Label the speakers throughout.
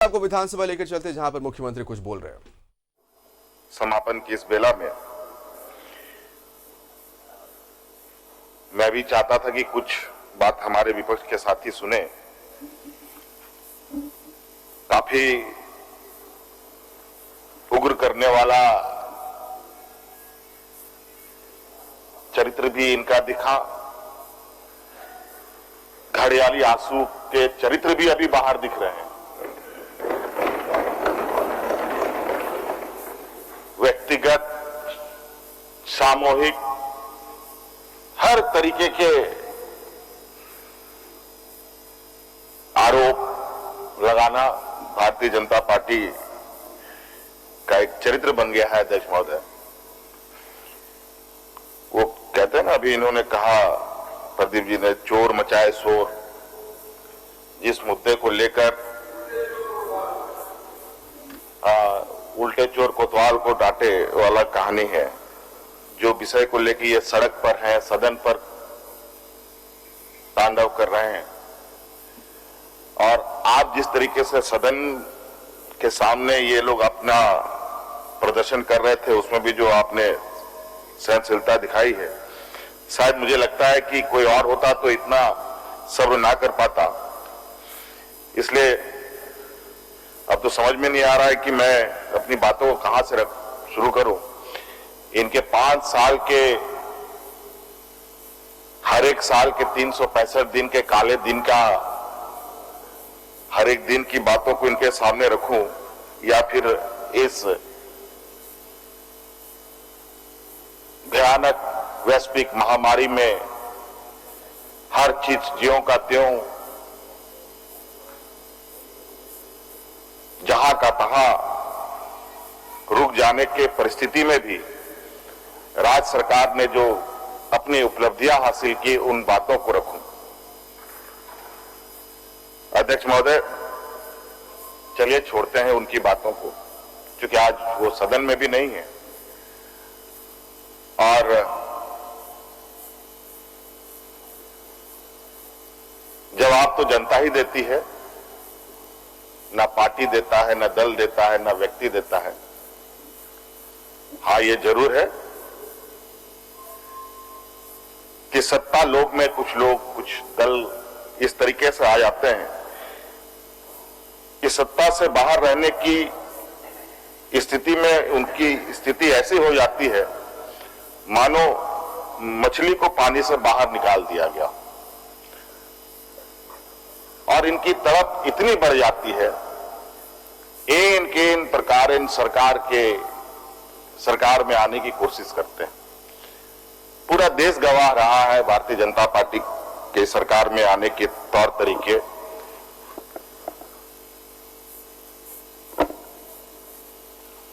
Speaker 1: आपको विधानसभा लेकर चलते जहां पर मुख्यमंत्री कुछ बोल रहे हैं।
Speaker 2: समापन की इस बेला में मैं भी चाहता था कि कुछ बात हमारे विपक्ष के साथी सुने। काफी उग्र करने वाला चरित्र भी इनका दिखा, घड़ियाली आंसू के चरित्र भी अभी बाहर दिख रहे हैं। व्यक्तिगत, सामूहिक, हर तरीके के आरोप लगाना भारतीय जनता पार्टी का एक चरित्र बन गया है। अध्यक्ष महोदय, वो कहते हैं ना, अभी इन्होंने कहा, प्रदीप जी ने, चोर मचाए शोर। जिस मुद्दे को लेकर उल्टे चोर कोतवाल को डांटे वाला कहानी है, जो विषय को लेकर ये सड़क पर हैं, सदन पर तांडव कर रहे हैं, और आप जिस तरीके से सदन के सामने ये लोग अपना प्रदर्शन कर रहे थे, उसमें भी जो आपने सहनशीलता दिखाई है, शायद मुझे लगता है कि कोई और होता तो इतना सब्र ना कर पाता। इसलिए अब तो समझ में नहीं आ रहा है कि मैं अपनी बातों को कहां से शुरू करूं। इनके 5 साल के, हर एक साल के 365 दिन के काले दिन का हर एक दिन की बातों को इनके सामने रखूं, या फिर इस भयानक वैश्विक महामारी में हर चीज ज्यों का त्यों, जहां का तहां रुक जाने के परिस्थिति में भी राज्य सरकार ने जो अपनी उपलब्धियां हासिल की, उन बातों को रखूं। अध्यक्ष महोदय, चलिए छोड़ते हैं उनकी बातों को, क्योंकि आज वो सदन में भी नहीं है, और जवाब तो जनता ही देती है, ना पार्टी देता है, ना दल देता है, ना व्यक्ति देता है। हाँ, ये जरूर है कि सत्ता लोग में कुछ लोग, कुछ दल इस तरीके से आ जाते हैं कि सत्ता से बाहर रहने की स्थिति में उनकी स्थिति ऐसी हो जाती है मानो मछली को पानी से बाहर निकाल दिया गया, और इनकी तड़प इतनी बढ़ जाती है, इन प्रकार इन सरकार में आने की कोशिश करते हैं। पूरा देश गवाह रहा है भारतीय जनता पार्टी के सरकार में आने के तौर तरीके।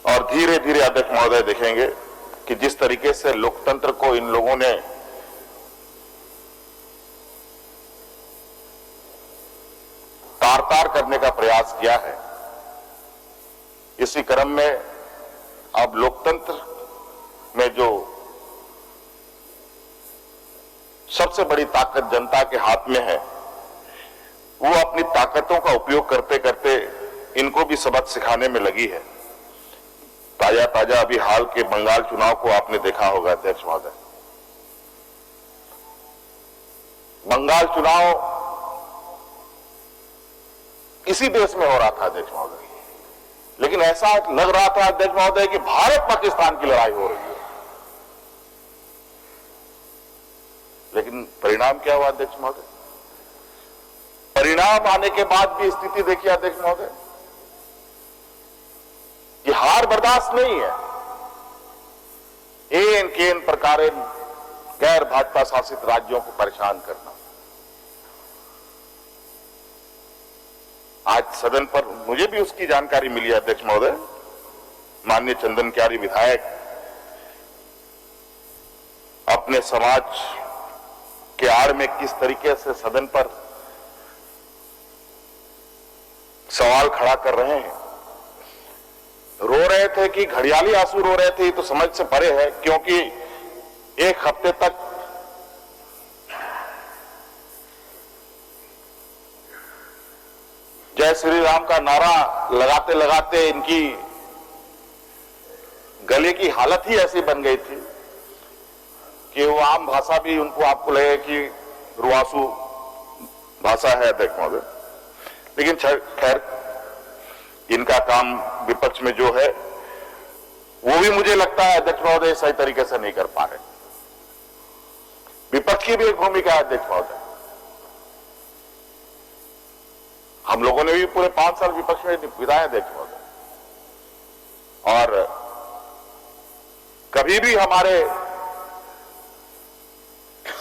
Speaker 2: और धीरे धीरे अध्यक्ष महोदय देखेंगे कि जिस तरीके से लोकतंत्र को इन लोगों ने तार-तार करने का प्रयास किया है, इसी क्रम में अब लोकतंत्र में जो सबसे बड़ी ताकत जनता के हाथ में है, वो अपनी ताकतों का उपयोग करते करते इनको भी सबक सिखाने में लगी है। ताजा अभी हाल के बंगाल चुनाव को आपने देखा होगा अध्यक्ष महोदय। बंगाल चुनाव इसी देश में हो रहा था अध्यक्ष महोदय, लेकिन ऐसा लग रहा था अध्यक्ष महोदय कि भारत पाकिस्तान की लड़ाई हो रही है। लेकिन परिणाम क्या हुआ अध्यक्ष महोदय? परिणाम आने के बाद भी स्थिति देखिए अध्यक्ष महोदय, कि हार बर्दाश्त नहीं है। इन प्रकार गैर भाजपा शासित राज्यों को परेशान करना। आज सदन पर मुझे भी उसकी जानकारी मिली अध्यक्ष महोदय, माननीय चंदन क्यारी विधायक अपने समाज के आड़ में किस तरीके से सदन पर सवाल खड़ा कर रहे हैं। रो रहे थे कि घड़ियाली आंसू रो रहे थे, ये तो समझ से परे है, क्योंकि एक हफ्ते तक जय श्री राम का नारा लगाते लगाते इनकी गले की हालत ही ऐसी बन गई थी कि वो आम भाषा भी उनको आपको लगे कि रुआसू भाषा है अध्यक्ष महोदय। लेकिन खैर इनका काम विपक्ष में जो है वो भी मुझे लगता है अध्यक्ष महोदय सही तरीके से नहीं कर पा रहे। विपक्ष की भी एक भूमिका है अध्यक्ष महोदय। हम लोगों ने भी पूरे 5 साल विपक्ष में बिताए अध्यक्ष महोदय, और कभी भी हमारे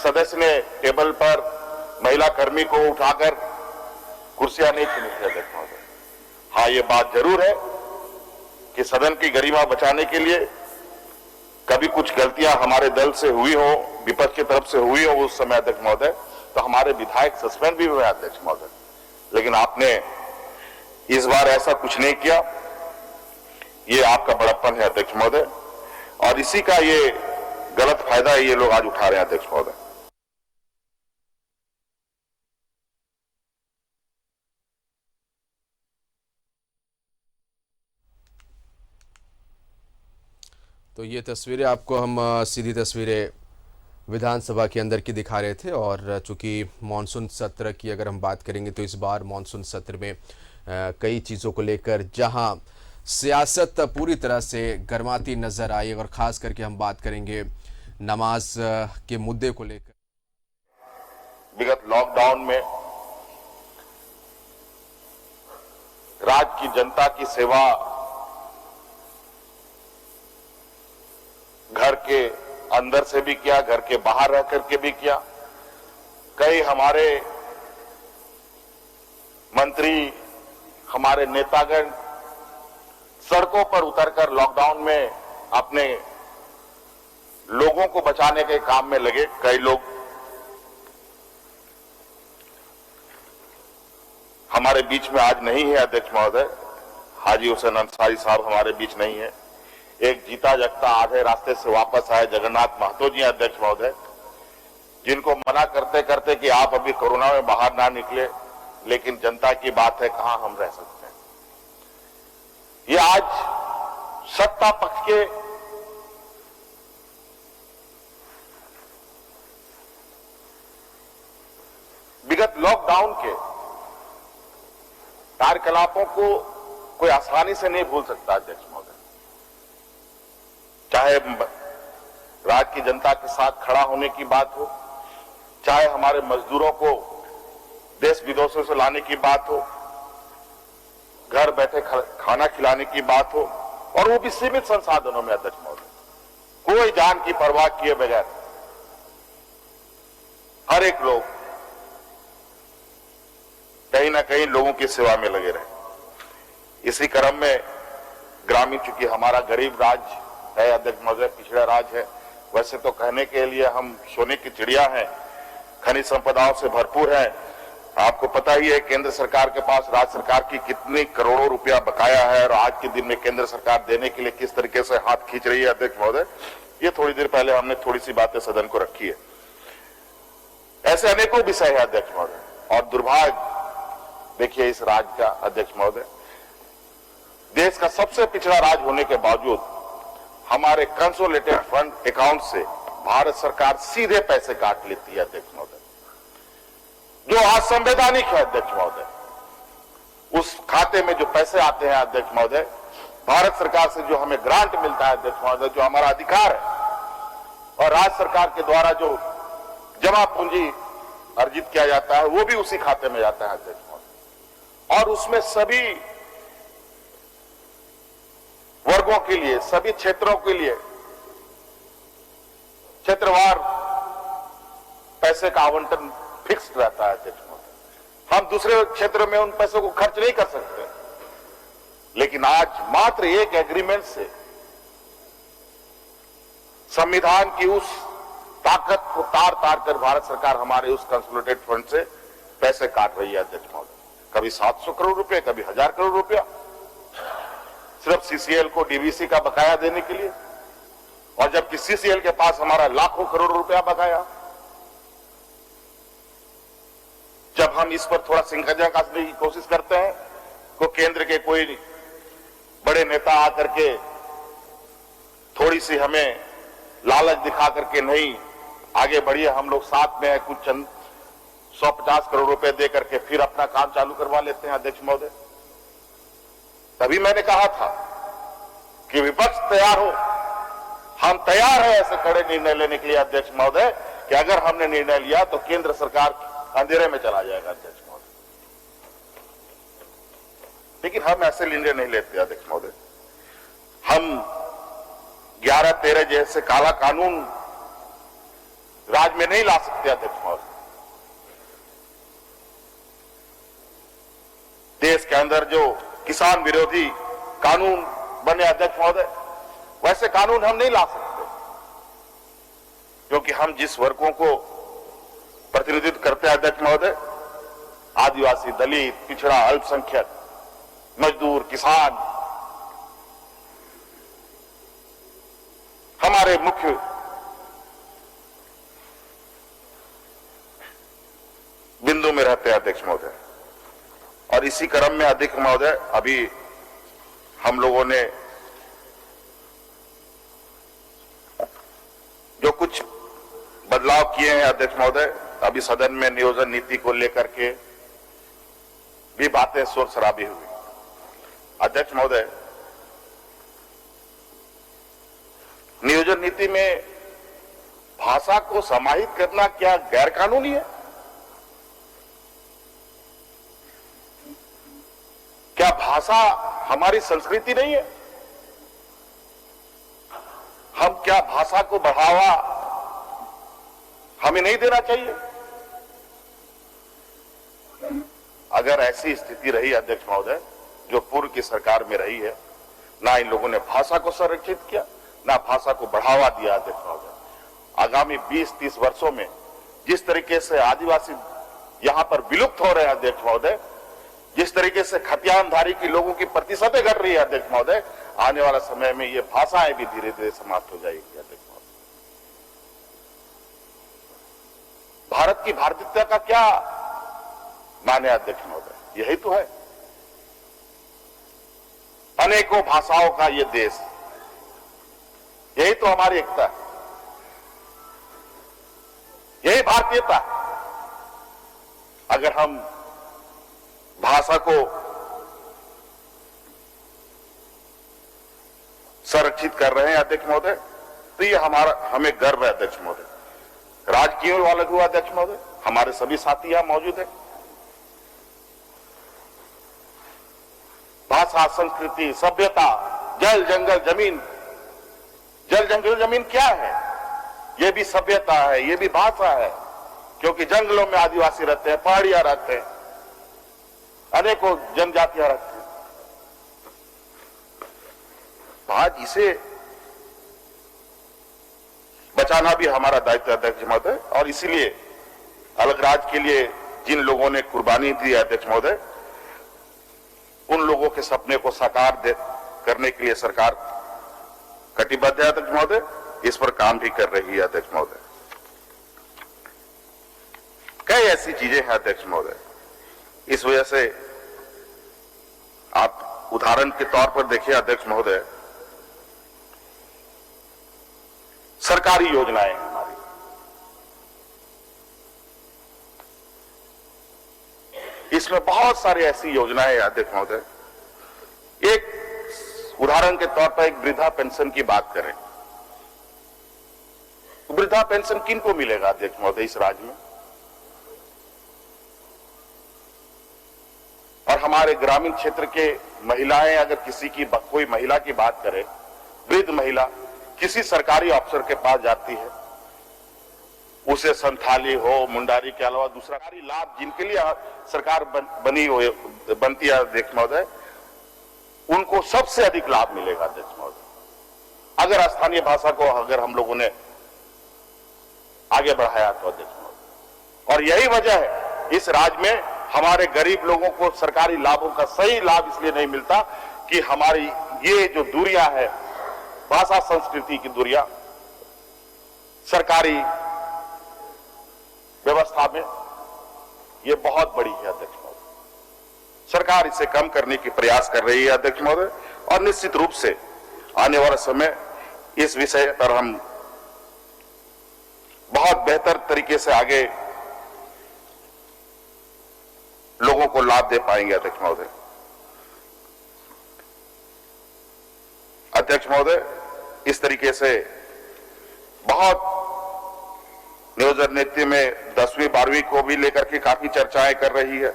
Speaker 2: सदस्य ने टेबल पर महिला कर्मी को उठाकर कुर्सियां नहीं छीनी थी अध्यक्ष महोदय। हाँ, ये बात जरूर है कि सदन की गरिमा बचाने के लिए कभी कुछ गलतियां हमारे दल से हुई हो, विपक्ष की तरफ से हुई हो उस समय अध्यक्ष महोदय, तो हमारे विधायक सस्पेंड भी हुए अध्यक्ष महोदय। लेकिन आपने इस बार ऐसा कुछ नहीं किया। ये आपका बड़प्पन है अध्यक्ष महोदय, और इसी का ये गलत फायदा ये लोग आज उठा रहे हैं अध्यक्ष महोदय।
Speaker 1: तो ये तस्वीरें आपको हम सीधी तस्वीरें विधानसभा के अंदर की दिखा रहे थे। और चूंकि मानसून सत्र की अगर हम बात करेंगे तो इस बार मानसून सत्र में कई चीज़ों को लेकर जहां सियासत पूरी तरह से गर्माती नजर आई, और ख़ास करके हम बात करेंगे नमाज के मुद्दे को लेकर।
Speaker 2: विगत लॉकडाउन में राज्य की जनता की सेवा घर के अंदर से भी किया, घर के बाहर रह करके भी किया। कई हमारे मंत्री, हमारे नेतागण सड़कों पर उतरकर लॉकडाउन में अपने लोगों को बचाने के काम में लगे। कई लोग हमारे बीच में आज नहीं है अध्यक्ष महोदय। हाजी हुसैन अंसारी साहब हमारे बीच नहीं है। एक जीता जगता आधे रास्ते से वापस आए जगन्नाथ महतो जी अध्यक्ष महोदय, जिनको मना करते करते कि आप अभी कोरोना में बाहर ना निकले, लेकिन जनता की बात है कहां हम रह सकते हैं। ये आज सत्ता पक्ष के विगत लॉकडाउन के कार्यकलापों को कोई आसानी से नहीं भूल सकता अध्यक्ष महोदय। चाहे राज्य की जनता के साथ खड़ा होने की बात हो, चाहे हमारे मजदूरों को देश विदेशों से लाने की बात हो, घर बैठे खाना खिलाने की बात हो, और वो भी सीमित संसाधनों में अध्यक्ष महोदय। कोई जान की परवाह किए बगैर हर एक लोग कहीं ना कहीं लोगों की सेवा में लगे रहे। इसी क्रम में ग्रामीण, चूंकि हमारा गरीब राज्य है अध्यक्ष महोदय, पिछड़ा राज्य है, वैसे तो कहने के लिए हम सोने की चिड़िया हैं, खनिज संपदाओं से भरपूर है। आपको पता ही है केंद्र सरकार के पास राज्य सरकार की कितनी करोड़ों रुपया बकाया है, और आज के दिन में केंद्र सरकार देने के लिए किस तरीके से हाथ खींच रही है अध्यक्ष महोदय। ये थोड़ी देर पहले हमने थोड़ी सी बातें सदन को रखी है। ऐसे अनेकों विषय है अध्यक्ष महोदय, और दुर्भाग्य देखिए इस राज्य का अध्यक्ष महोदय, देश का सबसे पिछड़ा राज्य होने के बावजूद हमारे कंसोलिडेटेड फंड अकाउंट से भारत सरकार सीधे पैसे काट लेती है अध्यक्ष महोदय, जो असंवैधानिक है अध्यक्ष महोदय। उस खाते में जो पैसे आते हैं अध्यक्ष महोदय, भारत सरकार से जो हमें ग्रांट मिलता है अध्यक्ष महोदय, जो हमारा अधिकार है, और राज्य सरकार के द्वारा जो जमा पूंजी अर्जित किया जाता है वो भी उसी खाते में जाता है अध्यक्ष महोदय। और उसमें सभी वर्गों के लिए, सभी क्षेत्रों के लिए क्षेत्रवार पैसे का आवंटन फिक्स्ड रहता है अध्यक्ष महोदय। हम दूसरे क्षेत्र में उन पैसों को खर्च नहीं कर सकते, लेकिन आज मात्र एक एग्रीमेंट से संविधान की उस ताकत को तार तार कर भारत सरकार हमारे उस कंसोलिडेटेड फंड से पैसे काट रही है अध्यक्ष महोदय। कभी 700 करोड़ रुपए, कभी 1000 करोड़ रुपया, सिर्फ सीसीएल को डीवीसी का बकाया देने के लिए, और जबकि सीसीएल के पास हमारा लाखों करोड़ रुपया बकाया। जब हम इस पर थोड़ा सिंकजा कसने की कोशिश करते हैं को केंद्र के कोई बड़े नेता आकर के थोड़ी सी हमें लालच दिखा करके नहीं आगे बढ़िए, हम लोग साथ में है, कुछ चंद 150 करोड़ रुपए दे करके फिर अपना काम चालू करवा लेते हैं अध्यक्ष महोदय। तभी मैंने कहा था कि विपक्ष तैयार हो, हम तैयार है ऐसे कड़े निर्णय लेने के लिए अध्यक्ष महोदय कि अगर हमने निर्णय लिया तो केंद्र सरकार अंधेरे में चला जाएगा अध्यक्ष महोदय। लेकिन हम ऐसे निर्णय नहीं लेते अध्यक्ष महोदय। हम 11-13 जैसे काला कानून राज में नहीं ला सकते अध्यक्ष महोदय। देश के अंदर जो किसान विरोधी कानून बने अध्यक्ष महोदय, वैसे कानून हम नहीं ला सकते, क्योंकि हम जिस वर्गों को प्रतिनिधित्व करते हैं अध्यक्ष महोदय, आदिवासी, दलित, पिछड़ा, अल्पसंख्यक, मजदूर, किसान, हमारे मुख्य बिंदु में रहते हैं अध्यक्ष महोदय। और इसी क्रम में अध्यक्ष महोदय अभी हम लोगों ने जो कुछ बदलाव किए हैं अध्यक्ष महोदय, अभी सदन में नियोजन नीति को लेकर के भी बातें शोर शराबी हुई। अध्यक्ष महोदय, नियोजन नीति में भाषा को समाहित करना क्या गैर कानूनी है? क्या भाषा हमारी संस्कृति नहीं है? हम क्या भाषा को बढ़ावा हमें नहीं देना चाहिए? अगर ऐसी स्थिति रही अध्यक्ष महोदय जो पूर्व की सरकार में रही है, ना इन लोगों ने भाषा को संरक्षित किया, ना भाषा को बढ़ावा दिया अध्यक्ष महोदय। आगामी 20-30 वर्षों में जिस तरीके से आदिवासी यहां पर विलुप्त हो रहे हैं अध्यक्ष महोदय, जिस तरीके से खतियानधारी की लोगों की प्रतिशतें घट रही है अध्यक्ष महोदय, आने वाला समय में ये भाषाएं भी धीरे धीरे समाप्त हो जाएगी अध्यक्ष महोदय। भारत की भारतीयता का क्या माने अध्यक्ष महोदय? यही तो है, अनेकों भाषाओं का ये देश, यही तो हमारी एकता है, यही भारतीयता। अगर हम भाषा को संरक्षित कर रहे हैं अध्यक्ष महोदय, तो ये हमें गर्व है अध्यक्ष महोदय। राज्य क्यों अलग हुआ अध्यक्ष महोदय? हमारे सभी साथी यहां मौजूद हैं। भाषा, संस्कृति, सभ्यता, जल जंगल जमीन, जल जंगल जमीन क्या है? ये भी सभ्यता है, ये भी भाषा है, क्योंकि जंगलों में आदिवासी रहते हैं, पहाड़ियां रहते हैं, अनेकों जनजातियां रहती हैं। आज इसे बचाना भी हमारा दायित्व है अध्यक्ष महोदय। और इसीलिए अलग राज्य के लिए जिन लोगों ने कुर्बानी दी है अध्यक्ष महोदय, उन लोगों के सपने को साकार करने के लिए सरकार कटिबद्ध है अध्यक्ष महोदय, इस पर काम भी कर रही है अध्यक्ष महोदय। कई ऐसी चीजें हैं अध्यक्ष महोदय, इस वजह से आप उदाहरण के तौर पर देखिए अध्यक्ष महोदय, सरकारी योजनाएं हमारी, इसमें बहुत सारी ऐसी योजनाएं हैं अध्यक्ष महोदय। एक उदाहरण के तौर पर एक वृद्धा पेंशन की बात करें, वृद्धा पेंशन किनको मिलेगा अध्यक्ष महोदय इस राज्य में? और हमारे ग्रामीण क्षेत्र के महिलाएं, अगर किसी की कोई महिला की बात करें, वृद्ध महिला किसी सरकारी अफसर के पास जाती है, उसे संथाली हो, मुंडारी के अलावा दूसरा लाभ जिनके लिए सरकार बनती है अध्यक्ष महोदय, उनको सबसे अधिक लाभ मिलेगा अध्यक्ष महोदय, अगर स्थानीय भाषा को अगर हम लोगों ने आगे बढ़ाया तो अध्यक्ष महोदय। और यही वजह है इस राज्य में हमारे गरीब लोगों को सरकारी लाभों का सही लाभ इसलिए नहीं मिलता कि हमारी ये जो दूरियां है, भाषा संस्कृति की दूरियां, सरकारी व्यवस्था में ये बहुत बड़ी है अध्यक्ष महोदय। सरकार इसे कम करने की प्रयास कर रही है अध्यक्ष महोदय, और निश्चित रूप से आने वाला समय इस विषय पर हम बहुत बेहतर तरीके से आगे लोगों को लाभ दे पाएंगे अध्यक्ष महोदय। अध्यक्ष महोदय, इस तरीके से बहुत नियोजन नीति में 10वीं 12वीं को भी लेकर के काफी चर्चाएं कर रही है।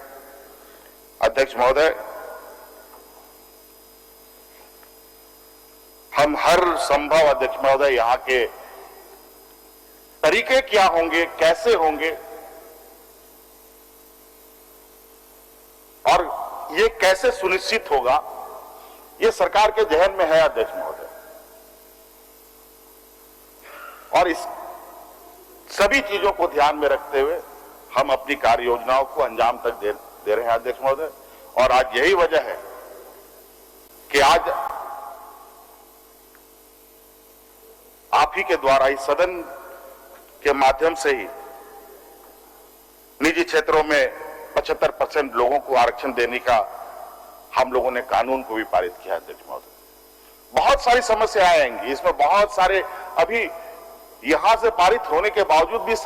Speaker 2: अध्यक्ष महोदय, हम हर संभव अध्यक्ष महोदय यहां के तरीके क्या होंगे, कैसे होंगे और ये कैसे सुनिश्चित होगा, ये सरकार के जहन में है अध्यक्ष महोदय। और इस सभी चीजों को ध्यान में रखते हुए हम अपनी कार्य योजनाओं को अंजाम तक दे रहे हैं अध्यक्ष महोदय। और आज यही वजह है कि आज आप ही के द्वारा इस सदन के माध्यम से ही निजी क्षेत्रों में 75% लोगों को आरक्षण देने का हम लोगों ने कानून को भी पारित किया अध्यक्ष महोदय। बहुत सारी समस्याएं आएंगी इसमें, बहुत सारे अभी यहां से पारित होने के बावजूद भी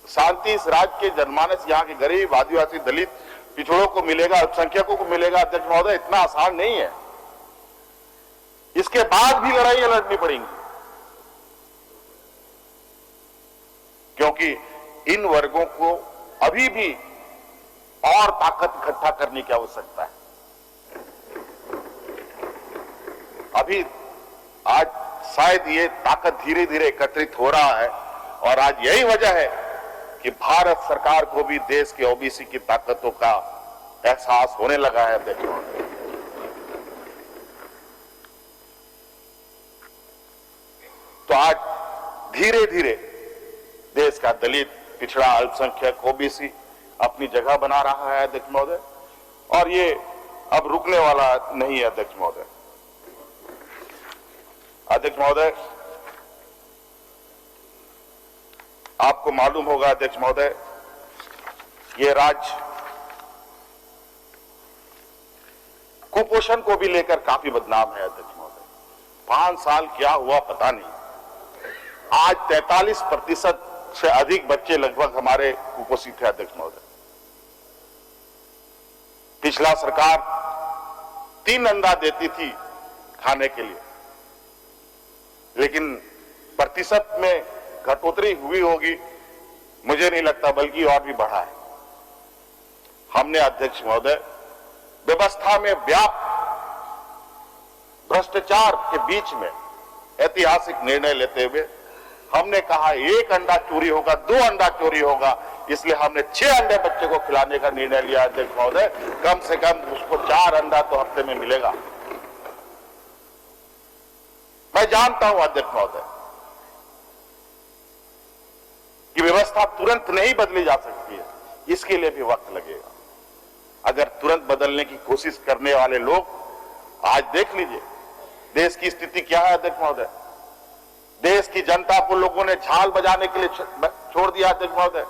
Speaker 2: शांति इस राज्य के जनमानस, यहाँ के गरीब, आदिवासी, दलित, पिछड़ों को मिलेगा, अल्पसंख्यकों को मिलेगा अध्यक्ष महोदय, इतना आसान नहीं है। इसके बाद भी लड़ाइयां लड़नी पड़ेंगी, क्योंकि इन वर्गों को अभी भी और ताकत इकट्ठा करने की आवश्यकता है। अभी आज शायद ये ताकत धीरे धीरे एकत्रित हो रहा है, और आज यही वजह है कि भारत सरकार को भी देश के ओबीसी की ताकतों का एहसास होने लगा है अध्यक्ष महोदय। तो आज धीरे धीरे देश का दलित, पिछड़ा, अल्पसंख्यक, ओबीसी अपनी जगह बना रहा है अध्यक्ष महोदय, और ये अब रुकने वाला नहीं है अध्यक्ष महोदय। अध्यक्ष महोदय, आपको मालूम होगा अध्यक्ष महोदय, ये राज्य कुपोषण को भी लेकर काफी बदनाम है अध्यक्ष महोदय। 5 साल क्या हुआ पता नहीं, आज 43% से अधिक बच्चे लगभग हमारे कुपोषित है अध्यक्ष महोदय। पिछला सरकार 3 अंडा देती थी खाने के लिए, लेकिन प्रतिशत में घटोतरी हुई होगी, मुझे नहीं लगता, बल्कि और भी बढ़ा है। हमने अध्यक्ष महोदय व्यवस्था में व्याप्त भ्रष्टाचार के बीच में ऐतिहासिक निर्णय लेते हुए हमने कहा 1 अंडा चोरी होगा, 2 अंडा चोरी होगा, इसलिए हमने 6 अंडे बच्चे को खिलाने का निर्णय लिया अध्यक्ष महोदय। कम से कम उसको 4 अंडा तो हफ्ते में मिलेगा। मैं जानता हूं अध्यक्ष महोदय कि व्यवस्था तुरंत नहीं बदली जा सकती है, इसके लिए भी वक्त लगेगा। अगर तुरंत बदलने की कोशिश करने वाले लोग, आज देख लीजिए देश की स्थिति क्या है अध्यक्ष महोदय। देश की जनता को लोगों ने झाल बजाने के लिए छोड़ दिया अध्यक्ष महोदय।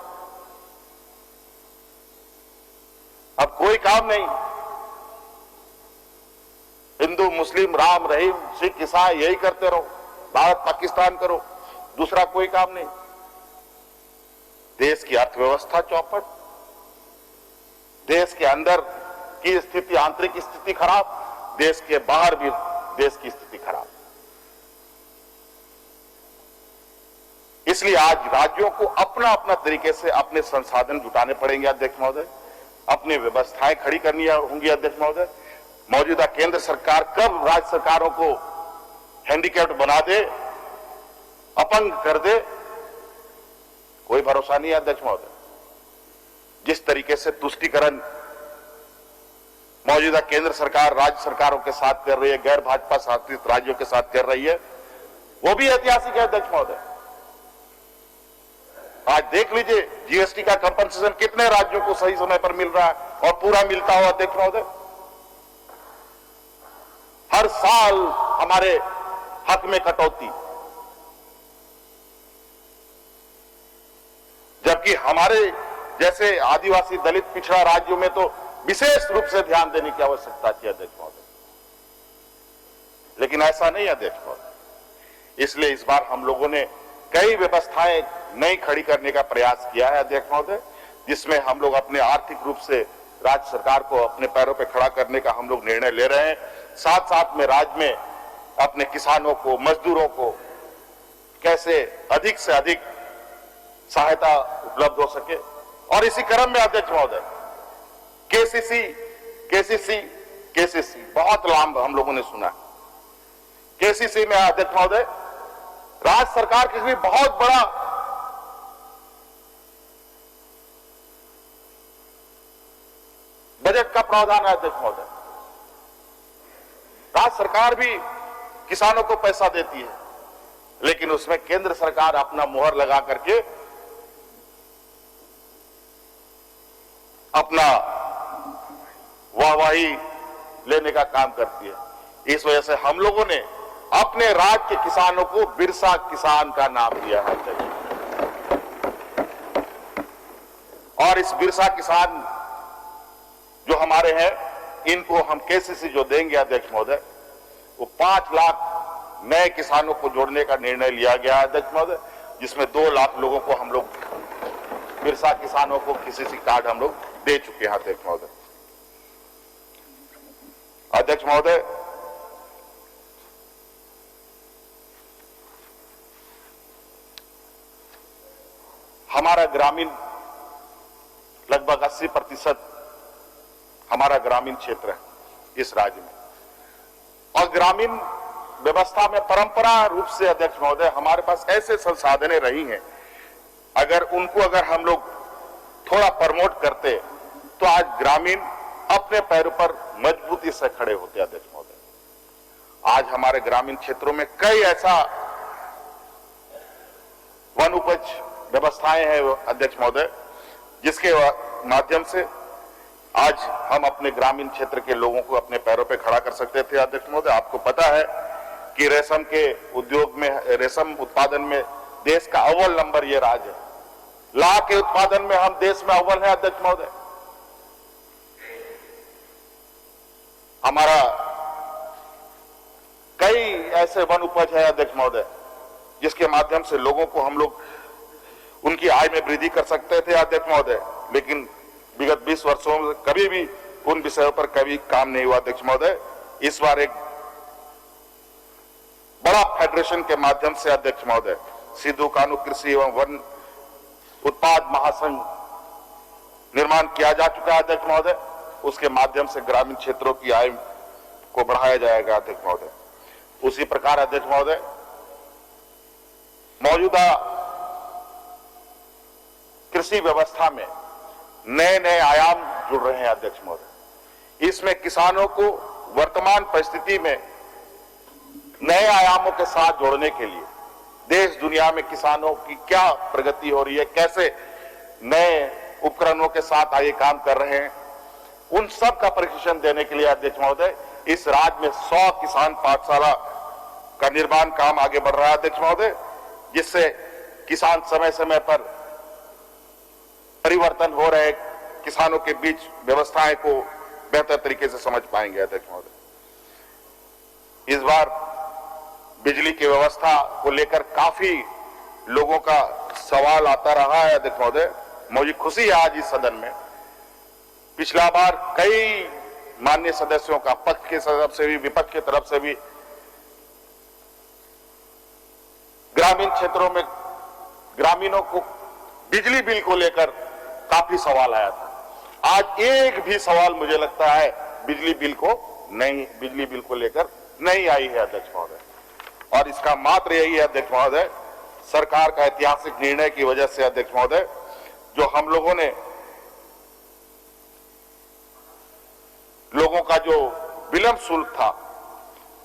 Speaker 2: अब कोई काम नहीं, हिंदू, मुस्लिम, राम, रहीम, सिख, ईसाई यही करते रहो, भारत पाकिस्तान करो, दूसरा कोई काम नहीं। देश की अर्थव्यवस्था चौपट, देश के अंदर की स्थिति, आंतरिक स्थिति खराब, देश के बाहर भी देश की स्थिति खराब। इसलिए आज राज्यों को अपना अपना तरीके से अपने संसाधन जुटाने पड़ेंगे अध्यक्ष महोदय, अपनी व्यवस्थाएं खड़ी करनी होंगी अध्यक्ष महोदय। मौजूदा केंद्र सरकार कब राज्य सरकारों को हैंडीकैप्ड बना दे, अपंग कर दे, कोई भरोसा नहीं है अध्यक्ष महोदय। जिस तरीके से तुष्टीकरण मौजूदा केंद्र सरकार राज्य सरकारों के साथ कर रही है, गैर भाजपा शासित राज्यों के साथ कर रही है, वो भी ऐतिहासिक है अध्यक्ष महोदय। आज देख लीजिए जीएसटी का कंपनसेशन कितने राज्यों को सही समय पर मिल रहा है और पूरा मिलता हो अध्यक्ष महोदय। हर साल हमारे हक में कटौती, जबकि हमारे जैसे आदिवासी, दलित, पिछड़ा राज्यों में तो विशेष रूप से ध्यान देने की आवश्यकता थी अध्यक्ष महोदय, लेकिन ऐसा नहीं अध्यक्ष महोदय। इसलिए इस बार हम लोगों ने कई व्यवस्थाएं नई खड़ी करने का प्रयास किया है अध्यक्ष महोदय, जिसमें हम लोग अपने आर्थिक रूप से राज्य सरकार को अपने पैरों पर खड़ा करने का हम लोग निर्णय ले रहे हैं। साथ साथ में राज्य में अपने किसानों को, मजदूरों को कैसे अधिक से अधिक सहायता उपलब्ध हो सके। और इसी क्रम में अध्यक्ष महोदय केसीसी बहुत लाभ हम लोगों ने सुना। केसीसी में अध्यक्ष महोदय राज्य सरकार के लिए बहुत बड़ा बजट का प्रावधान है अध्यक्ष महोदय। राज्य सरकार भी किसानों को पैसा देती है, लेकिन उसमें केंद्र सरकार अपना मुहर लगा करके अपना वाहवाही लेने का काम करती है। इस वजह से हम लोगों ने अपने राज्य के किसानों को बिरसा किसान का नाम दिया है और इस बिरसा किसान जो हमारे हैं, इनको हम केसीसी जो देंगे अध्यक्ष महोदय, वो 5 लाख नए किसानों को जोड़ने का निर्णय लिया गया है अध्यक्ष महोदय, जिसमें 2 लाख लोगों को हम लोग बिरसा किसानों को केसीसी कार्ड हम लोग दे चुके हैं अध्यक्ष महोदय। अध्यक्ष महोदय, हमारा ग्रामीण लगभग 80% हमारा ग्रामीण क्षेत्र है इस राज्य में, और ग्रामीण व्यवस्था में परंपरा रूप से अध्यक्ष महोदय हमारे पास ऐसे संसाधनें रही हैं, अगर हम लोग थोड़ा प्रमोट करते तो आज ग्रामीण अपने पैरों पर मजबूती से खड़े होते अध्यक्ष महोदय। आज हमारे ग्रामीण क्षेत्रों में कई ऐसा वन उपज व्यवस्थाएं हैं अध्यक्ष महोदय, जिसके माध्यम से आज हम अपने ग्रामीण क्षेत्र के लोगों को अपने पैरों पे खड़ा कर सकते थे अध्यक्ष महोदय। आपको पता है कि रेशम के उद्योग में, रेशम उत्पादन में देश का अव्वल नंबर ये राज्य है। ला के उत्पादन में हम देश में अव्वल है अध्यक्ष महोदय। हमारा कई ऐसे वन उपज है अध्यक्ष महोदय, जिसके माध्यम से लोगों को हम लोग उनकी आय में वृद्धि कर सकते थे अध्यक्ष महोदय, लेकिन विगत 20 वर्षों में कभी भी उन विषयों पर कभी काम नहीं हुआ अध्यक्ष महोदय। इस बार एक बड़ा फेडरेशन के माध्यम से अध्यक्ष महोदय सिद्धू कानू कृषि एवं वन उत्पाद महासंघ निर्माण किया जा चुका है अध्यक्ष महोदय। उसके माध्यम से ग्रामीण क्षेत्रों की आय को बढ़ाया जाएगा अध्यक्ष महोदय। उसी प्रकार अध्यक्ष महोदय मौजूदा कृषि व्यवस्था में नए नए आयाम जुड़ रहे हैं अध्यक्ष महोदय। इसमें किसानों को वर्तमान परिस्थिति में नए आयामों के साथ जोड़ने के लिए देश दुनिया में किसानों की क्या प्रगति हो रही है, कैसे नए उपकरणों के साथ आगे काम कर रहे हैं, उन सब का प्रशिक्षण देने के लिए अध्यक्ष महोदय इस राज्य में 100 किसान पाठशाला का निर्माण काम आगे बढ़ रहा है अध्यक्ष महोदय, जिससे किसान समय समय पर परिवर्तन हो रहे किसानों के बीच व्यवस्थाएं को बेहतर तरीके से समझ पाएंगे अध्यक्ष महोदय। इस बार बिजली की व्यवस्था को लेकर काफी लोगों का सवाल आता रहा है अध्यक्ष महोदय। मुझे खुशी है आज इस सदन में पिछला बार कई माननीय सदस्यों का पक्ष की तरफ से भी विपक्ष की तरफ से भी ग्रामीण क्षेत्रों में ग्रामीणों को बिजली बिल को लेकर काफी सवाल आया था। आज एक भी सवाल मुझे लगता है बिजली बिल को लेकर नहीं आई है अध्यक्ष महोदय, और इसका मात्र यही है अध्यक्ष महोदय सरकार का ऐतिहासिक निर्णय की वजह से अध्यक्ष महोदय, जो हम लोगों ने लोगों का जो विलंब शुल्क था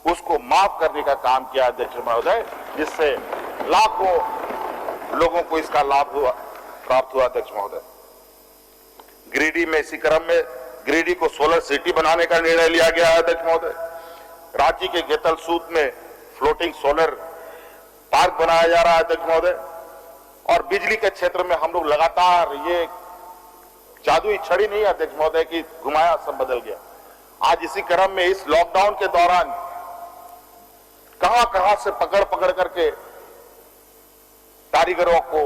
Speaker 2: उसको माफ करने का काम किया अध्यक्ष महोदय, जिससे लाखों लोगों को इसका लाभ प्राप्त हुआ अध्यक्ष महोदय। गिरिडीह में इसी क्रम में गिरिडीह को सोलर सिटी बनाने का निर्णय लिया गया है अध्यक्ष महोदय। रांची के गेतलसूत में फ्लोटिंग सोलर पार्क बनाया जा रहा है अध्यक्ष महोदय। और बिजली के क्षेत्र में हम लोग लगातार ये जादुई छड़ी नहीं अध्यक्ष महोदय की घुमाया सब बदल गया। आज इसी क्रम में इस लॉकडाउन के दौरान कहां कहां से पकड़ पकड़ करके कारीगरों को,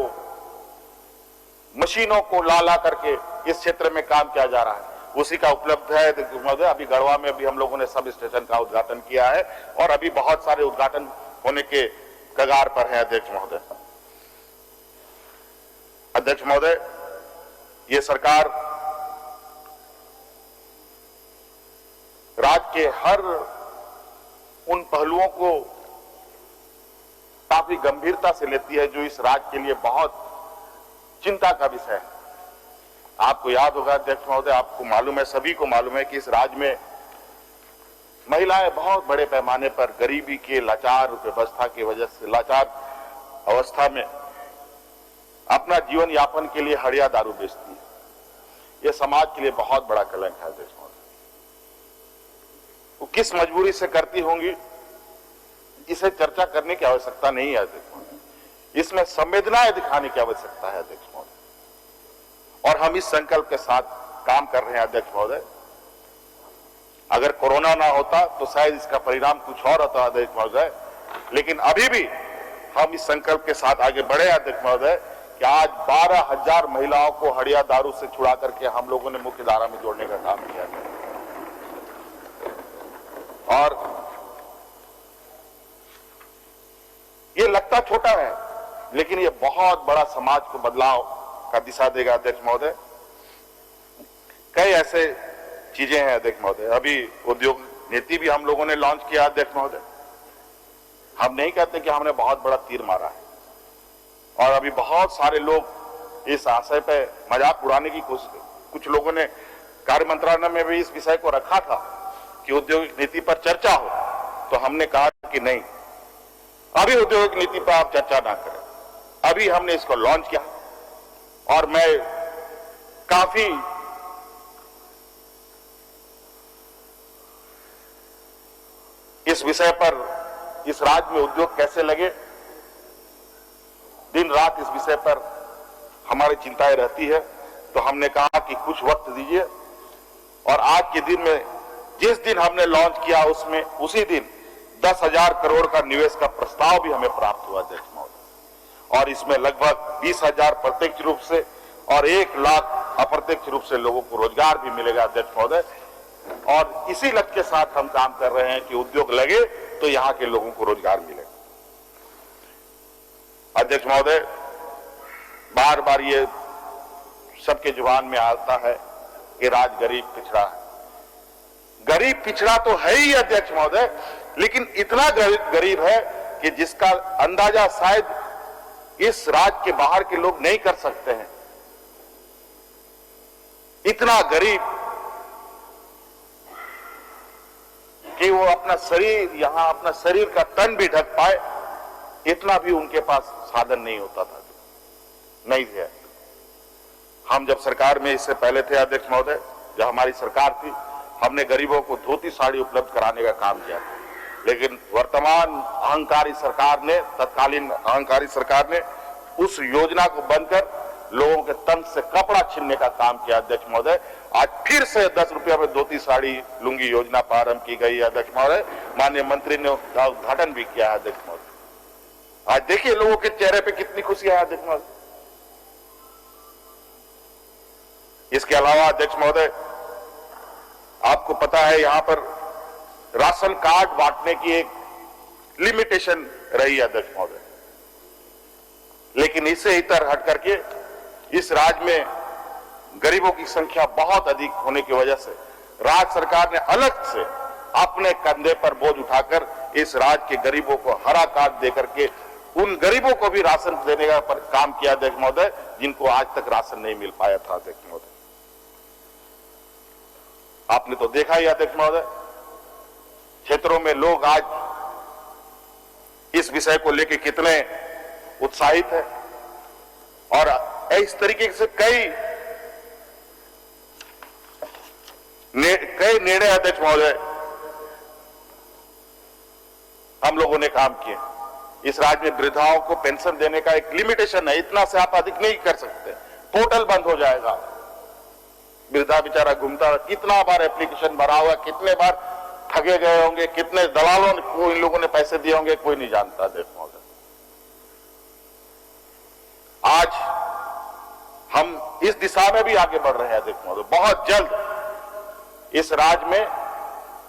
Speaker 2: मशीनों को ला ला करके इस क्षेत्र में काम किया जा रहा है, उसी का उपलब्ध है अध्यक्ष महोदय। अभी गढ़वा में भी हम लोगों ने सब स्टेशन का उद्घाटन किया है और अभी बहुत सारे उद्घाटन होने के कगार पर है अध्यक्ष महोदय। अध्यक्ष महोदय, ये सरकार राज्य के हर उन पहलुओं को काफी गंभीरता से लेती है जो इस राज्य के लिए बहुत चिंता का विषय है। आपको याद होगा अध्यक्ष महोदय, आपको मालूम है, सभी को मालूम है कि इस राज्य में महिलाएं बहुत बड़े पैमाने पर गरीबी के लाचार व्यवस्था की वजह से, लाचार अवस्था में अपना जीवन यापन के लिए हड़िया दारू बेचती है। यह समाज के लिए बहुत बड़ा कलंक है अध्यक्ष महोदय। वो किस मजबूरी से करती होंगी, इसे चर्चा करने की आवश्यकता नहीं है अध्यक्ष महोदय। इसमें संवेदनाएं दिखाने की आवश्यकता है अध्यक्ष महोदय। और हम इस संकल्प के साथ काम कर रहे हैं अध्यक्ष महोदय। अगर कोरोना ना होता तो शायद इसका परिणाम कुछ और होता अध्यक्ष महोदय, लेकिन अभी भी हम इस संकल्प के साथ आगे बढ़े अध्यक्ष महोदय कि आज 12,000 महिलाओं को हड़िया दारू से छुड़ा करके हम लोगों ने मुख्य धारा में जोड़ने का काम किया है। और ये लगता छोटा है, लेकिन ये बहुत बड़ा समाज को बदलाव का दिशा देगा अध्यक्ष महोदय। कई ऐसे चीजें हैं अध्यक्ष महोदय। अभी उद्योग नीति भी हम लोगों ने लॉन्च किया अध्यक्ष महोदय। हम नहीं कहते कि हमने बहुत बड़ा तीर मारा है, और अभी बहुत सारे लोग इस आशय पे मजाक उड़ाने की कोशिश, कुछ लोगों ने कार्य मंत्रालय में भी इस विषय को रखा था कि औद्योगिक नीति पर चर्चा हो, तो हमने कहा कि नहीं, अभी औद्योगिक नीति पर आप चर्चा ना करें। अभी हमने इसको लॉन्च किया और मैं काफी इस विषय पर, इस राज्य में उद्योग कैसे लगे, दिन रात इस विषय पर हमारी चिंताएं रहती है। तो हमने कहा कि कुछ वक्त दीजिए, और आज के दिन में, जिस दिन हमने लॉन्च किया उसमें उसी दिन 10,000 करोड़ का निवेश का प्रस्ताव भी हमें प्राप्त हुआ अध्यक्ष महोदय। और इसमें लगभग 20,000 प्रत्यक्ष रूप से और 1 लाख अप्रत्यक्ष रूप से लोगों को रोजगार भी मिलेगा अध्यक्ष महोदय। और इसी लक्ष्य के साथ हम काम कर रहे हैं कि उद्योग लगे तो यहाँ के लोगों को रोजगार मिले। अध्यक्ष महोदय, बार बार ये सबके जुबान में आता है कि राज्य गरीब पिछड़ा है। गरीब पिछड़ा तो है ही अध्यक्ष महोदय, लेकिन इतना गरीब है कि जिसका अंदाजा शायद इस राज्य के बाहर के लोग नहीं कर सकते हैं। इतना गरीब कि वो अपना शरीर, यहां अपना शरीर का तन भी ढक पाए, इतना भी उनके पास साधन नहीं होता था, नहीं है। हम जब सरकार में इससे पहले थे अध्यक्ष महोदय, जब हमारी सरकार थी, हमने गरीबों को धोती साड़ी उपलब्ध कराने का काम किया। लेकिन वर्तमान अहंकारी सरकार ने, तत्कालीन अहंकारी सरकार ने उस योजना को बंद कर लोगों के तन से कपड़ा छीनने का काम किया अध्यक्ष महोदय। आज फिर से 10 रुपया में धोती साड़ी लुंगी योजना प्रारंभ की गई है अध्यक्ष महोदय। माननीय मंत्री ने उसका उद्घाटन भी किया है अध्यक्ष महोदय। आज देखिए लोगों के चेहरे पे कितनी खुशी है अध्यक्ष महोदय। इसके अलावा अध्यक्ष महोदय, आपको पता है यहां पर राशन कार्ड बांटने की एक लिमिटेशन रही है अध्यक्ष महोदय, लेकिन इससे इतर हट करके इस राज्य में गरीबों की संख्या बहुत अधिक होने की वजह से राज्य सरकार ने अलग से अपने कंधे पर बोझ उठाकर इस राज्य के गरीबों को हरा कार्ड देकर के उन गरीबों को भी राशन देने का काम किया अध्यक्ष महोदय, जिनको आज तक राशन नहीं मिल पाया था अध्यक्ष महोदय। आपने तो देखा ही अध्यक्ष महोदय, क्षेत्रों में लोग आज इस विषय को लेकर कितने उत्साहित है, और इस तरीके से कई निर्णय अध्यक्ष महोदय हम लोगों ने काम किए। इस राज्य में वृद्धाओं को पेंशन देने का एक लिमिटेशन है, इतना से आप अधिक नहीं कर सकते। पोर्टल बंद हो जाएगा, वृद्धा बेचारा घूमता रहा, कितना बार एप्लीकेशन भरा हुआ, कितने बार ठगे गए होंगे, कितने दलालों को इन लोगों ने पैसे दिए होंगे, कोई नहीं जानता। देखो आज हम इस दिशा में भी आगे बढ़ रहे हैं। देखो बहुत जल्द इस राज्य में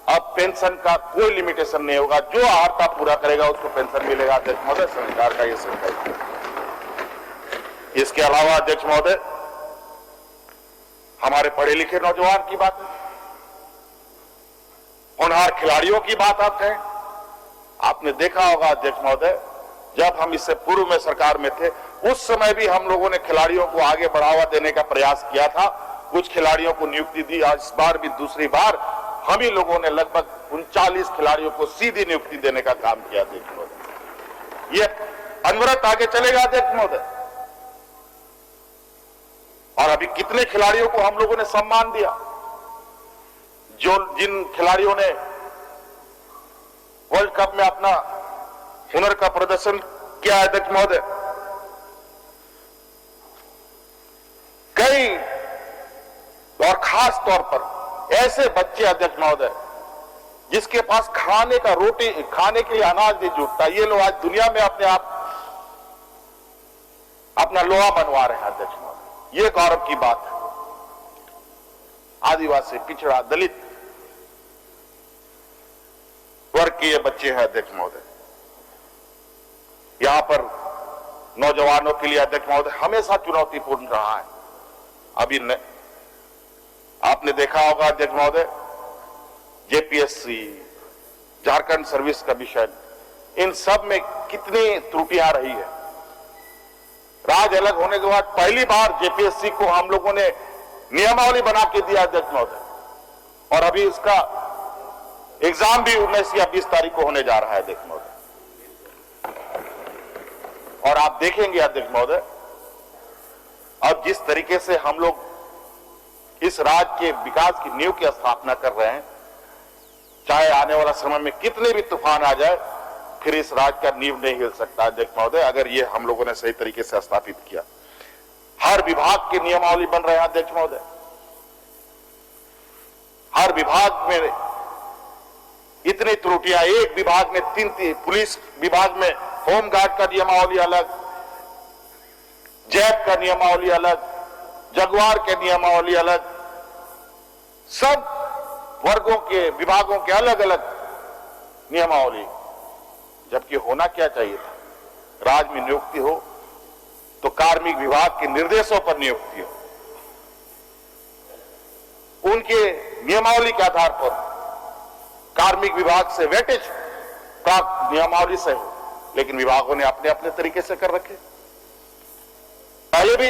Speaker 2: अब पेंशन का कोई लिमिटेशन नहीं होगा, जो अर्हता पूरा करेगा उसको पेंशन मिलेगा। अध्यक्ष महोदय, सरकार का ये संकल्प है। इसके अलावा अध्यक्ष महोदय, हमारे पढ़े लिखे नौजवान की बात है, होनहार खिलाड़ियों की बात आप कहें। आपने देखा होगा अध्यक्ष महोदय, जब हम इससे पूर्व में सरकार में थे उस समय भी हम लोगों ने खिलाड़ियों को आगे बढ़ावा देने का प्रयास किया था, कुछ खिलाड़ियों को नियुक्ति दी। आज इस बार भी दूसरी बार हम ही लोगों ने लगभग 39 खिलाड़ियों को सीधी नियुक्ति देने का काम किया। अध्यक्ष महोदय, ये अनवरत आगे चलेगा अध्यक्ष महोदय। और अभी कितने खिलाड़ियों को हम लोगों ने सम्मान दिया, जिन खिलाड़ियों ने वर्ल्ड कप में अपना हुनर का प्रदर्शन किया। अध्यक्ष महोदय, कई और खास तौर पर ऐसे बच्चे अध्यक्ष महोदय जिसके पास खाने का रोटी, खाने के लिए अनाज नहीं जुटता, ये लोग आज दुनिया में अपने आप अपना लोहा बनवा रहे हैं। अध्यक्ष महोदय, ये गौरव की बात है। आदिवासी, पिछड़ा, दलित वर्ग के ये बच्चे हैं। अध्यक्ष महोदय, यहां पर नौजवानों के लिए अध्यक्ष महोदय हमेशा चुनौतीपूर्ण रहा है। अभी आपने देखा होगा अध्यक्ष महोदय, जेपीएससी, झारखंड सर्विस कमीशन, इन सब में कितनी त्रुटियां रही है। राज्य अलग होने के बाद पहली बार जेपीएससी को हम लोगों ने नियमावली बना के दिया अध्यक्ष महोदय, और अभी इसका एग्जाम भी 19 या 20 तारीख को होने जा रहा है अध्यक्ष महोदय। और आप देखेंगे अध्यक्ष महोदय, अब जिस तरीके से हम लोग इस राज्य के विकास की नींव की स्थापना कर रहे हैं, चाहे आने वाला समय में कितने भी तूफान आ जाए, फिर इस राज्य का नींव नहीं हिल सकता अध्यक्ष महोदय, अगर ये हम लोगों ने सही तरीके से स्थापित किया। हर विभाग की नियमावली बन रहे हैं अध्यक्ष महोदय, हर विभाग में इतनी त्रुटियां, एक विभाग में तीन, पुलिस विभाग में होमगार्ड का नियमावली अलग, जैप का नियमावली अलग, जगुआर के नियमावली अलग, सब वर्गों के विभागों के अलग अलग नियमावली। जबकि होना क्या चाहिए था, राज्य में नियुक्ति हो तो कार्मिक विभाग के निर्देशों पर नियुक्ति हो, उनके नियमावली के आधार पर कार्मिक विभाग से वेटेज प्राप्त नियमावली से हो, लेकिन विभागों ने अपने अपने तरीके से कर रखे। पहले भी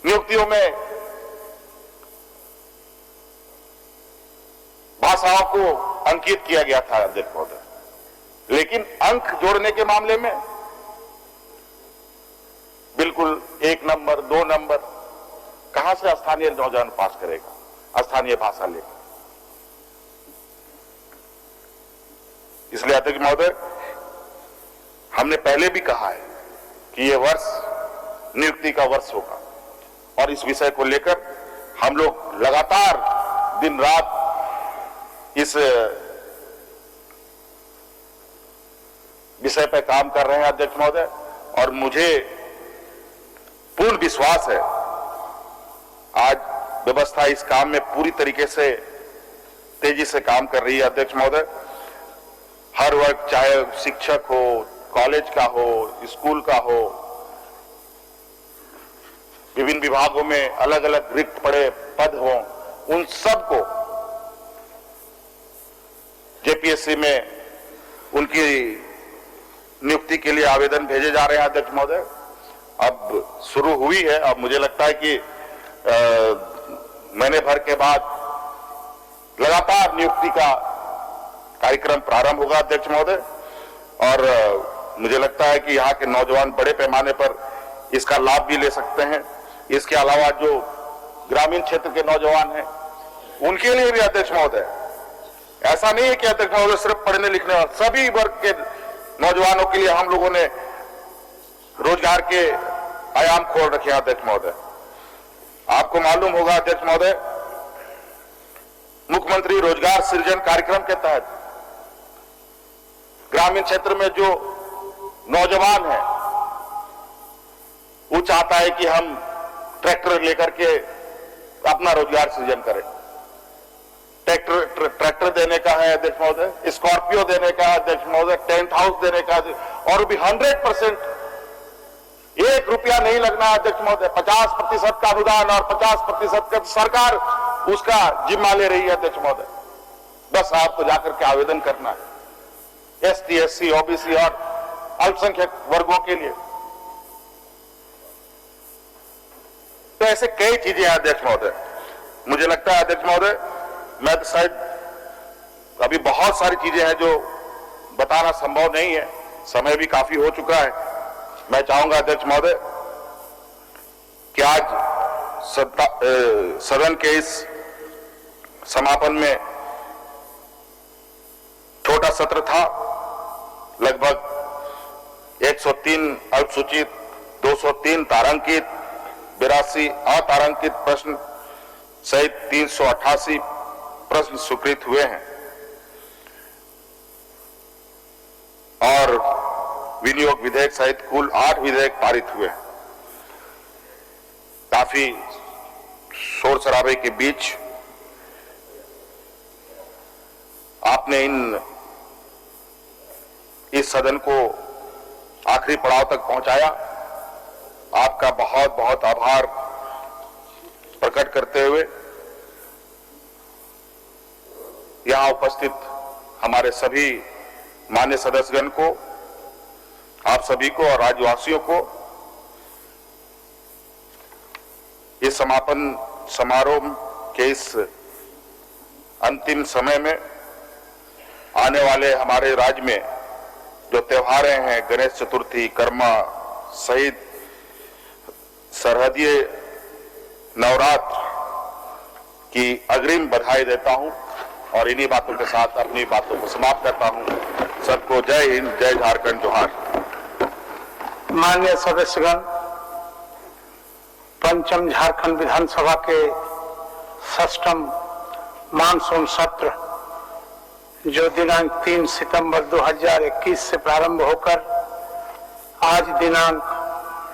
Speaker 2: नियुक्तियों में भाषाओं को अंकित किया गया था अध्यक्ष महोदय, लेकिन अंक जोड़ने के मामले में बिल्कुल 1 नंबर 2 नंबर कहां से स्थानीय नौजवान पास करेगा स्थानीय भाषा लेकर। इसलिए अध्यक्ष महोदय, हमने पहले भी कहा है कि यह वर्ष नियुक्ति का वर्ष होगा, और इस विषय को लेकर हम लोग लगातार दिन रात इस विषय पर काम कर रहे हैं अध्यक्ष महोदय, और मुझे पूर्ण विश्वास है आज व्यवस्था इस काम में पूरी तरीके से तेजी से काम कर रही है अध्यक्ष महोदय। हर वर्ग, चाहे शिक्षक हो, कॉलेज का हो, स्कूल का हो, विभिन्न विभागों में अलग अलग रिक्त पड़े पद हों, उन सबको जेपीएससी में उनकी नियुक्ति के लिए आवेदन भेजे जा रहे हैं अध्यक्ष महोदय। अब शुरू हुई है, अब मुझे लगता है कि महीने भर के बाद लगातार नियुक्ति का कार्यक्रम प्रारंभ होगा अध्यक्ष महोदय, और मुझे लगता है कि यहाँ के नौजवान बड़े पैमाने पर इसका लाभ भी ले सकते हैं। इसके अलावा जो ग्रामीण क्षेत्र के नौजवान हैं उनके लिए भी अध्यक्ष महोदय, ऐसा नहीं है कि अध्यक्ष महोदय सिर्फ पढ़ने लिखने वाले, सभी वर्ग के नौजवानों के लिए हम लोगों ने रोजगार के आयाम खोल रखे हैं अध्यक्ष महोदय। आपको मालूम होगा अध्यक्ष महोदय, मुख्यमंत्री रोजगार सृजन कार्यक्रम के तहत ग्रामीण क्षेत्र में जो नौजवान है वो चाहता है कि हम ट्रैक्टर लेकर के अपना रोजगार सृजन करें। ट्रैक्टर देने का है अध्यक्ष महोदय, स्कॉर्पियो देने का है अध्यक्ष महोदय, टेंट हाउस देने का है, और भी 100% 1 रुपया नहीं लगना है अध्यक्ष महोदय। 50% का अनुदान और 50% का सरकार उसका जिम्मा ले रही है अध्यक्ष महोदय। बस आपको जाकर के आवेदन करना है एसटी, एससी, ओबीसी और अल्पसंख्यक वर्गों के लिए। तो ऐसे कई चीजें हैं अध्यक्ष महोदय। मुझे लगता है अध्यक्ष महोदय, मैं तो शायद अभी बहुत सारी चीजें हैं जो बताना संभव नहीं है, समय भी काफी हो चुका है। मैं चाहूंगा अध्यक्ष महोदय कि आज सदन के इस समापन में छोटा सत्र था, लगभग 103 अल्पसूचित, 203 तारांकित, 82 अतारांकित प्रश्न सहित 388 प्रश्न स्वीकृत हुए हैं और विनियोग विधेयक सहित कुल 8 विधेयक पारित हुए हैं। काफी शोर शराबे के बीच आपने इस सदन को आखिरी पड़ाव तक पहुंचाया। आपका बहुत बहुत आभार प्रकट करते हुए यहां उपस्थित हमारे सभी मान्य सदस्यगण को, आप सभी को और राज्यवासियों को इस समापन समारोह के इस अंतिम समय में आने वाले हमारे राज्य में जो त्योहारें हैं, गणेश चतुर्थी, कर्मा सहित सरहदीय नवरात्र की अग्रिम बधाई देता हूं और इन्हीं बातों के साथ अपनी बातों को समाप्त करता हूं। सबको जय हिंद, जय झारखंड, जोहार।
Speaker 3: माननीय सदस्यगण, पंचम झारखंड विधानसभा के 6ठम मानसून सत्र जो दिनांक 3 सितंबर 2021 से प्रारंभ होकर आज दिनांक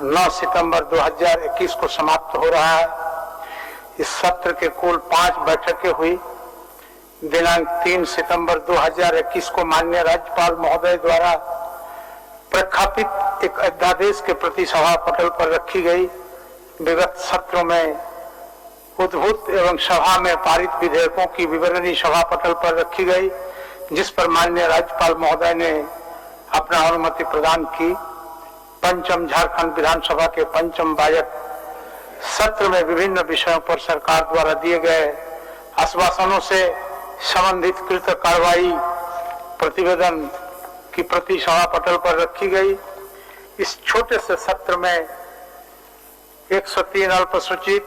Speaker 3: 9 सितंबर 2021 को समाप्त हो रहा है। इस सत्र के कुल 5 बैठकें हुई। दिनांक 3 सितंबर 2021 को माननीय राज्यपाल महोदय द्वारा प्रख्यापित एक अध्यादेश के प्रति सभा पटल पर रखी गई। विगत सत्रों में उद्भूत एवं सभा में पारित विधेयकों की विवरणी सभा पटल पर रखी गई, जिस पर माननीय राज्यपाल महोदय ने अपना अनुमति प्रदान की। पंचम झारखंड विधानसभा के पंचम बजट सत्र में विभिन्न विषयों पर सरकार द्वारा दिए गए आश्वासनों से संबंधित कृत कार्रवाई प्रतिवेदन की प्रति सभा पटल पर रखी गई। इस छोटे से सत्र में 103 अल्पसूचित,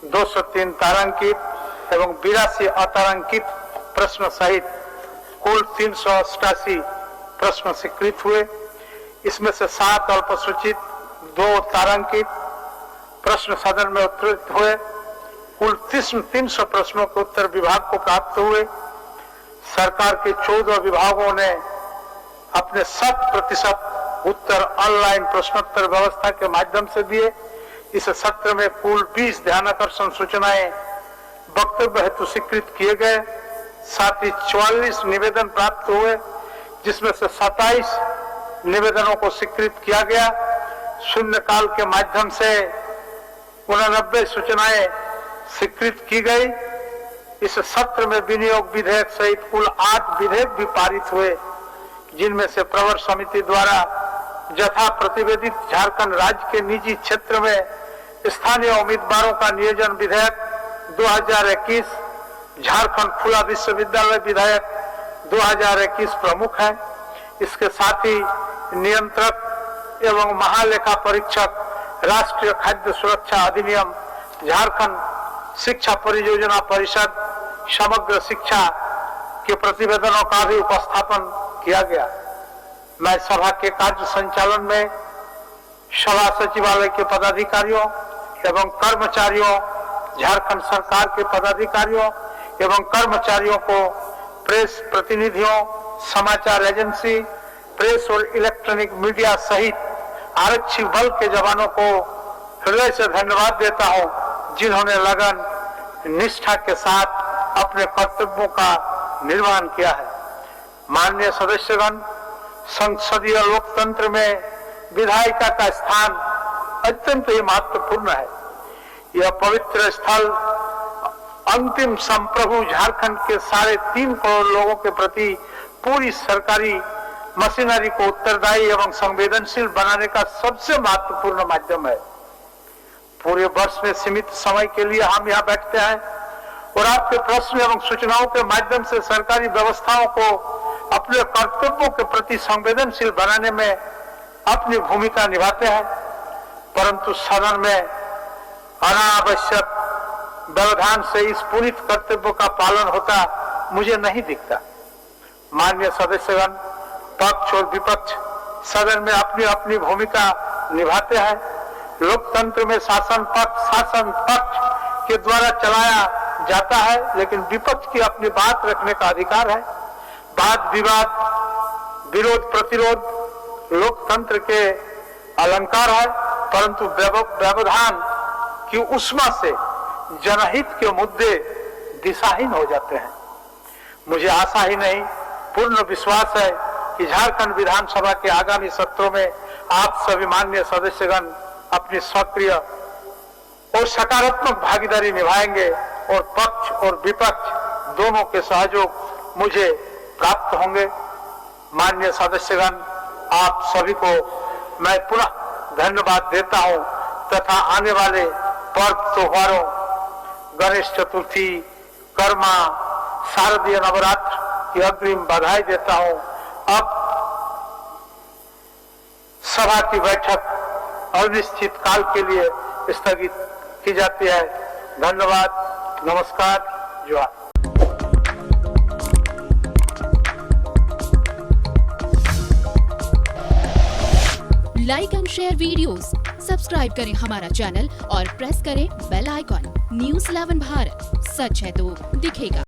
Speaker 3: 203 तारांकित एवं 82 अतारांकित प्रश्न सहित कुल 388 प्रश्न स्वीकृत हुए। इसमें से 7 अल्पसूचित, 2 तारांकित प्रश्न सदन में उत्तरित हुए। कुल 300 प्रश्नों के उत्तर विभाग को प्राप्त हुए। सरकार के 14 विभागों ने अपने 100% उत्तर ऑनलाइन प्रश्नोत्तर व्यवस्था के माध्यम से दिए। इस सत्र में कुल 20 ध्यानाकर्षण सूचनाएं वक्तव्य हेतु स्वीकृत किए गए। साथ ही 44 निवेदन प्राप्त हुए, जिसमें से 27 निवेदनों को स्वीकृत किया गया। शून्यकाल के माध्यम से 89 सूचनाएं स्वीकृत की गई। इस सत्र में विनियोग विधेयक सहित कुल 8 विधेयक भी पारित हुए, जिनमें से प्रवर समिति द्वारा यथा प्रतिवेदित झारखंड राज्य के निजी क्षेत्र में स्थानीय उम्मीदवारों का नियोजन विधेयक 2021, झारखंड खुला विश्वविद्यालय विधेयक 2021 प्रमुख है। इसके साथ ही नियंत्रक एवं महालेखा परीक्षक राष्ट्रीय खाद्य सुरक्षा अधिनियम, झारखंड शिक्षा परियोजना परिषद, समग्र शिक्षा के प्रतिवेदनों का भी उपस्थापन किया गया। मैं सभा के कार्य संचालन में सभा सचिवालय के पदाधिकारियों एवं कर्मचारियों झारखंड सरकार के पदाधिकारियों एवं कर्मचारियों को, प्रेस प्रतिनिधियों, समाचार एजेंसी, प्रेस और इलेक्ट्रॉनिक मीडिया सहित आरक्षी बल के जवानों को हृदय से धन्यवाद देता हूं, जिन्होंने लगन, निष्ठा के साथ अपने कर्तव्यों का निर्वहन किया है। माननीय सदस्यगण, संसदीय लोकतंत्र में विधायिका का स्थान अत्यंत ही महत्वपूर्ण है। यह पवित्र स्थल अंतिम संप्रभु झारखंड के 3.5 करोड़ लोगों के प्रति पूरी सरकारी मशीनरी को उत्तरदायी एवं संवेदनशील बनाने का सबसे महत्वपूर्ण माध्यम है। पूरे वर्ष में सीमित समय के लिए हम यहाँ बैठते हैं और आपके प्रश्न एवं सूचनाओं के माध्यम से सरकारी व्यवस्थाओं को अपने कर्तव्यों के प्रति संवेदनशील बनाने में अपनी भूमिका निभाते हैं, परंतु सदन में अनावश्यक व्यवधान से इस पुनीत कर्तव्य का पालन होता मुझे नहीं दिखता। माननीय सदस्यगण, पक्ष और विपक्ष सदन में अपनी अपनी भूमिका निभाते हैं। लोकतंत्र में शासन पक्ष के द्वारा चलाया जाता है, लेकिन विपक्ष की अपनी बात रखने का अधिकार है। वाद विवाद, विरोध प्रतिरोध लोकतंत्र के अलंकार है, परंतु व्यवधान की उष्मा से जनहित के मुद्दे दिशाहीन हो जाते हैं। मुझे आशा ही नहीं, पूर्ण विश्वास है कि झारखंड विधानसभा के आगामी सत्रों में आप सभी माननीय सदस्यगण अपनी सक्रिय और सकारात्मक भागीदारी निभाएंगे और पक्ष और विपक्ष दोनों के सहयोग मुझे प्राप्त होंगे। माननीय सदस्यगण, आप सभी को मैं पुनः धन्यवाद देता हूं तथा आने वाले पर्व त्योहारों, गणेश चतुर्थी, कर्मा, शारदीय नवरात्र की अग्रिम बधाई देता हूं। अब सभा की बैठक अनिश्चित काल के लिए स्थगित की जाती है। धन्यवाद, नमस्कार, जोहार।
Speaker 4: Like and share videos, subscribe करें हमारा चैनल और प्रेस करें बेल आइकॉन। न्यूज़ 11 भारत, सच है तो दिखेगा।